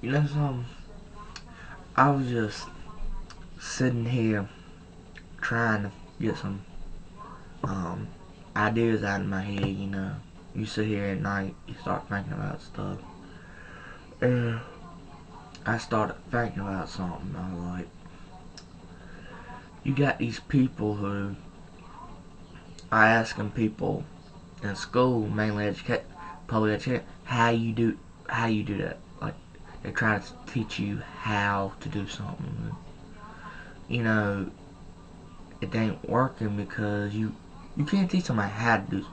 You know something? I was just sitting here trying to get some um ideas out of my head. You sit here at night, you start thinking about stuff, and I started thinking about something. I was like, you got these people who are asking people in school, mainly public education, how you do that. Like they're trying to teach you how to do something. You know, it ain't working because you can't teach somebody how to do.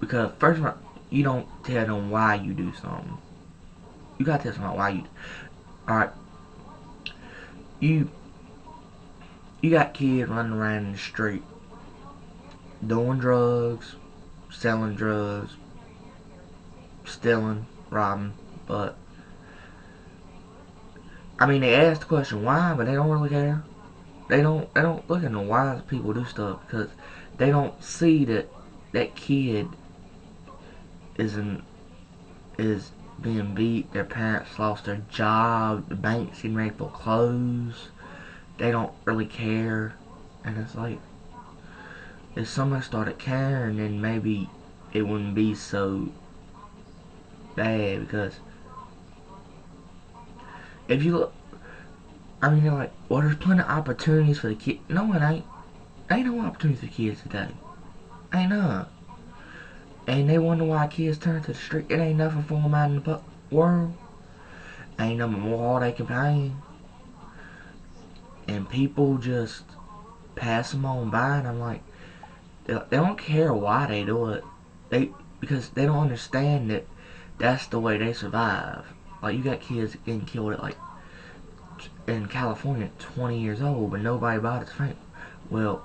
Because first of all, you don't tell them why you do something. You gotta tell somebody why you. All right, you you got kids running around in the street doing drugs, selling drugs, stealing, robbing. But I mean, they ask the question why, but they don't really care. They don't look at the why people do stuff because they don't see that that kid isn't is being beat. Their parents lost their job. The bank's getting ready to foreclose. They don't really care, and it's like if someone started caring, then maybe it wouldn't be so bad. Because if you look, I mean, they're like, well, there's plenty of opportunities for the kids. No, it ain't. Ain't no opportunities for kids today. Ain't none. And they wonder why kids turn to the street. It ain't nothing for them out in the world. Ain't no more they can pay. And people just pass them on by, and I'm like, they don't care why they do it. Because they don't understand that that's the way they survive. Like you got kids getting killed at like in California at 20 years old, but nobody about it's frank. Well,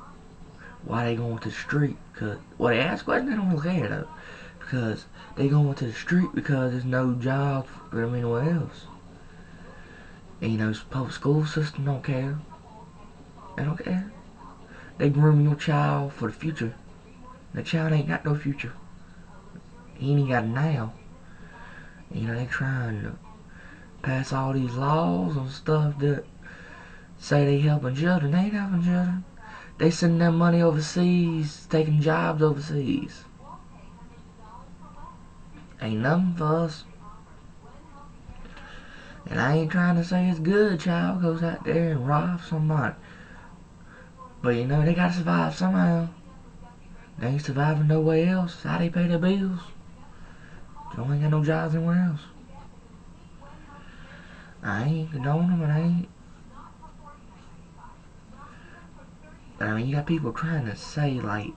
why they going to the street? Cause well, they ask questions, they don't really care though. Because they going to the street because there's no jobs for them anywhere else. And public school system don't care. They don't care. They groom your child for the future. The child ain't got no future. He ain't got it now. They trying to pass all these laws and stuff that say they helping children. They ain't helping children. They sending their money overseas, taking jobs overseas. Ain't nothing for us. And I ain't trying to say it's good a child goes out there and robs somebody. But they gotta survive somehow. They ain't surviving nowhere else. How they pay their bills? They ain't got no jobs anywhere else. I ain't condoning them, and I ain't. I mean, you got people trying to say, like,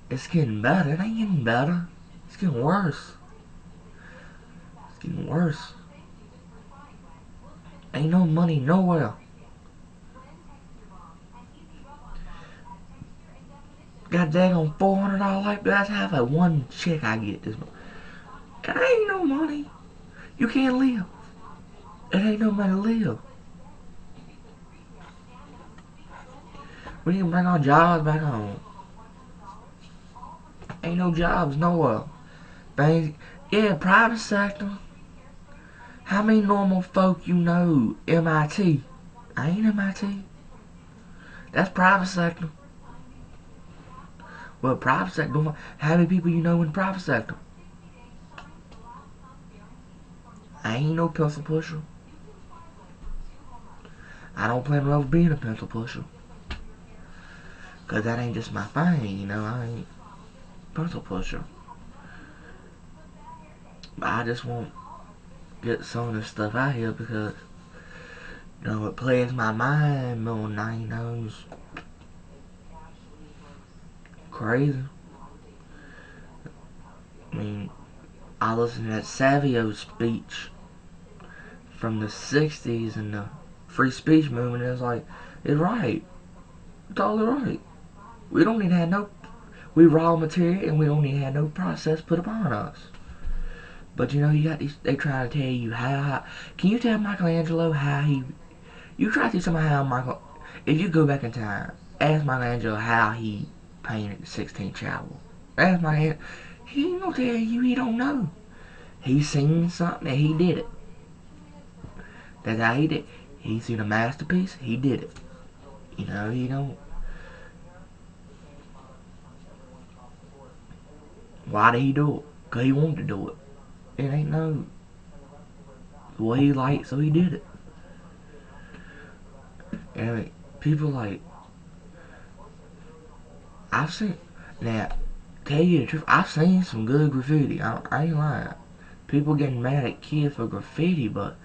it's getting better. It ain't getting better. It's getting worse. It's getting worse. Ain't no money nowhere. Got daggone $400 light bill. That's half like one check I get this month. It ain't no money. You can't live. It ain't no money to live. We need to bring our jobs back home. Ain't no jobs nowhere. Things, yeah, private sector. How many normal folk you know? MIT. I ain't MIT. That's private sector. Well, private sector. How many people you know in the private sector? I ain't no pencil pusher. I don't plan on ever being a pencil pusher. Cause that ain't just my thing, I ain't a pencil pusher. But I just won't get some of this stuff out here because, it plays my mind more than I knows. Crazy. I mean, I listened to that Savio speech from the 60s and the free speech movement. It's like, it's right. It's totally right. We don't need to have no, we raw material and we don't need to have no process put upon us. But you got these, they try to tell you how, can you tell Michelangelo how you try to tell somebody how if you go back in time, ask Michelangelo how he painted the Sistine Chapel. Ask Michelangelo, he ain't gonna tell you, he don't know. He seen something and he did it. That's how he did. He seen a masterpiece, he did it. You know, he don't. Why did he do it? Cause he wanted to do it. It ain't no what he liked, so he did it. And I mean, people like I've seen now. Tell you the truth, I've seen some good graffiti. I ain't lying. People getting mad at kids for graffiti, but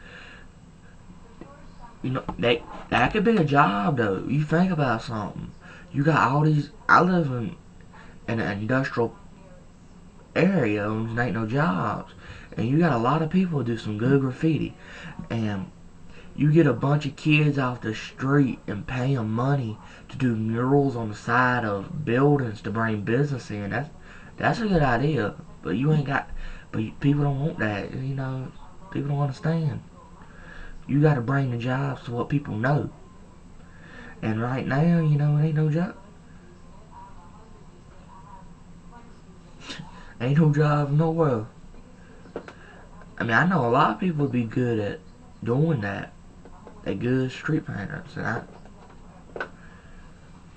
you know that could be a job though. You think about something. You got all these. I live in an industrial area and there ain't no jobs, and you got a lot of people do some good graffiti, and you get a bunch of kids off the street and pay them money to do murals on the side of buildings to bring business in. That's a good idea, but you ain't got. But people don't want that. You know, people don't understand. You got to bring the jobs to what people know. And right now, you know, it ain't no job. Ain't no job nowhere. I mean, I know a lot of people would be good at doing that. They good street painters, and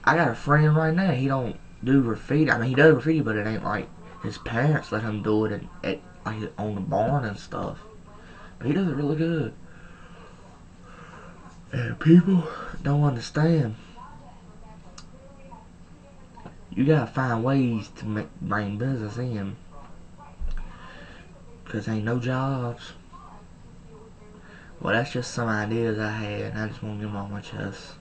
I got a friend right now. He don't do graffiti. I mean, he does graffiti, but it ain't like his parents let him do it like on the barn and stuff. But he does it really good. And people don't understand. You gotta find ways to bring business in, cause ain't no jobs. Well, that's just some ideas I had, and I just want to get them off my chest.